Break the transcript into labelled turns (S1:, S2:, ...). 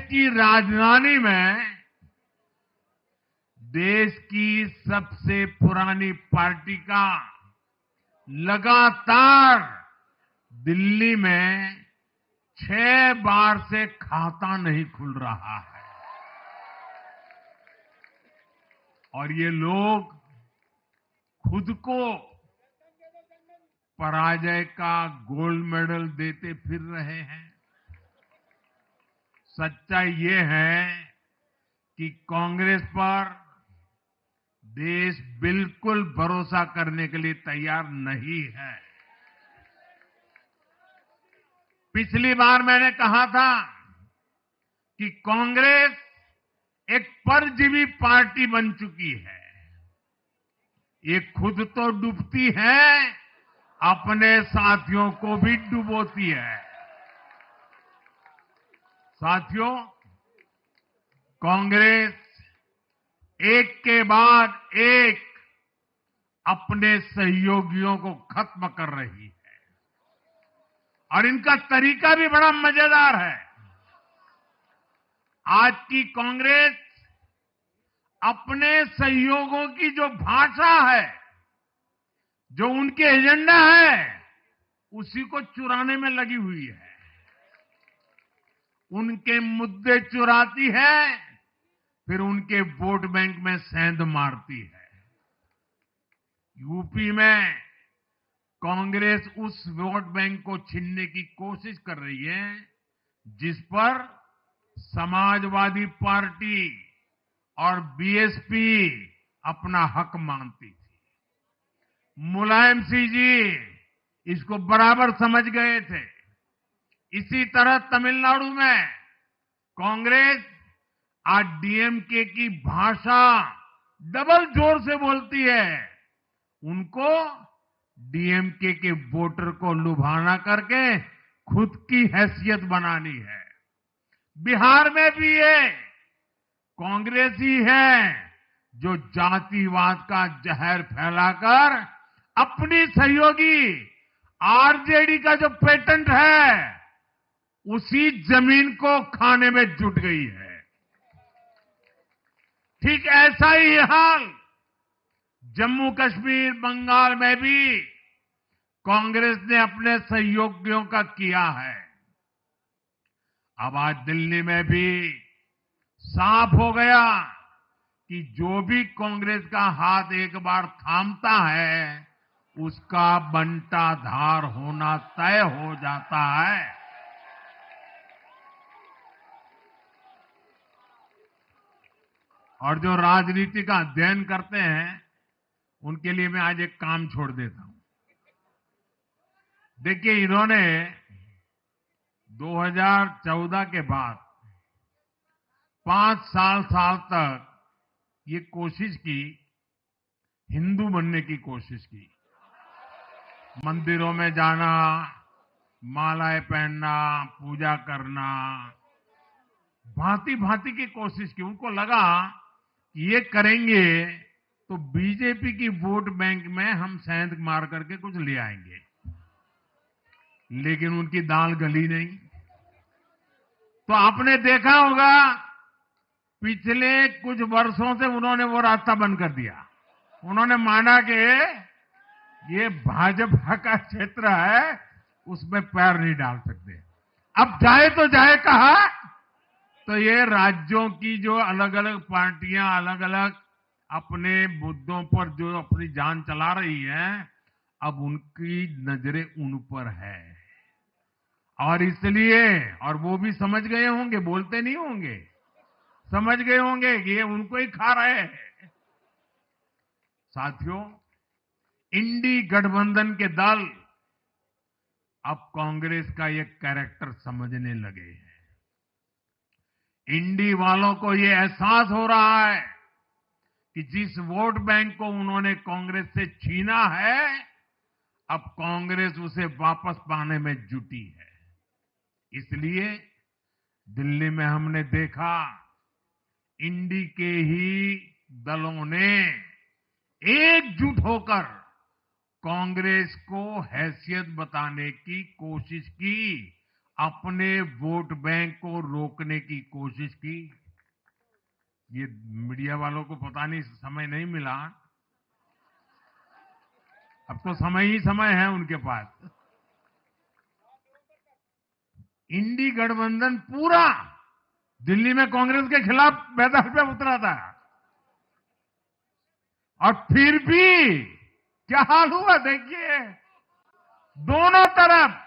S1: की राजधानी में देश की सबसे पुरानी पार्टी का लगातार दिल्ली में 6 बार से खाता नहीं खुल रहा है और ये लोग खुद को पराजय का गोल्ड मेडल देते फिर रहे हैं। सच्चाई ये है कि कांग्रेस पर देश बिल्कुल भरोसा करने के लिए तैयार नहीं है। पिछली बार मैंने कहा था कि कांग्रेस एक परजीवी पार्टी बन चुकी है। ये खुद तो डूबती है, अपने साथियों को भी डुबोती है। साथियों, कांग्रेस एक के बाद एक अपने सहयोगियों को खत्म कर रही है और इनका तरीका भी बड़ा मजेदार है। आज की कांग्रेस अपने सहयोगों की जो भाषा है, जो उनके एजेंडा है, उसी को चुराने में लगी हुई है। उनके मुद्दे चुराती है, फिर उनके वोट बैंक में सेंध मारती है। यूपी में कांग्रेस उस वोट बैंक को छीनने की कोशिश कर रही है जिस पर समाजवादी पार्टी और बीएसपी अपना हक मानती थी। मुलायम सिंह जी इसको बराबर समझ गए थे। इसी तरह तमिलनाडु में कांग्रेस आज डीएमके की भाषा डबल जोर से बोलती है। उनको डीएमके के वोटर को लुभाना करके खुद की हैसियत बनानी है। बिहार में भी ये कांग्रेस ही है जो जातिवाद का जहर फैलाकर अपनी सहयोगी आरजेडी का जो पेटेंट है उसी जमीन को खाने में जुट गई है। ठीक ऐसा ही हाल जम्मू कश्मीर, बंगाल में भी कांग्रेस ने अपने सहयोगियों का किया है। अब आज दिल्ली में भी साफ हो गया कि जो भी कांग्रेस का हाथ एक बार थामता है उसका बंटाधार होना तय हो जाता है। और जो राजनीति का अध्ययन करते हैं उनके लिए मैं आज एक काम छोड़ देता हूं। देखिए, इन्होंने 2014 के बाद 5 साल तक ये कोशिश की, हिंदू बनने की कोशिश की। मंदिरों में जाना, मालाएं पहनना, पूजा करना, भांति भांति की कोशिश की। उनको लगा कि ये करेंगे तो बीजेपी की वोट बैंक में हम सेंध मार करके कुछ ले आएंगे, लेकिन उनकी दाल गली नहीं। तो आपने देखा होगा पिछले कुछ वर्षों से उन्होंने वो रास्ता बंद कर दिया। उन्होंने माना कि ये भाजपा का क्षेत्र है, उसमें पैर नहीं डाल सकते। अब जाए तो जाए कहा, तो ये राज्यों की जो अलग अलग पार्टियां अलग अलग अपने मुद्दों पर जो अपनी जान चला रही हैं, अब उनकी नजरें उन पर है और इसलिए, और वो भी समझ गए होंगे, बोलते नहीं होंगे, समझ गए होंगे कि ये उनको ही खा रहे हैं। साथियों, इंडी गठबंधन के दल अब कांग्रेस का ये कैरेक्टर समझने लगे हैं। इंडी वालों को ये एहसास हो रहा है कि जिस वोट बैंक को उन्होंने कांग्रेस से छीना है, अब कांग्रेस उसे वापस पाने में जुटी है। इसलिए दिल्ली में हमने देखा इंडी के ही दलों ने एकजुट होकर कांग्रेस को हैसियत बताने की कोशिश की अपने वोट बैंक को रोकने की कोशिश की। ये मीडिया वालों को पता नहीं समय नहीं मिला, अब तो समय ही समय है उनके पास। इंडी गठबंधन पूरा दिल्ली में कांग्रेस के खिलाफ मैदान पे उतरा था, और फिर भी क्या हाल हुआ देखिए, दोनों तरफ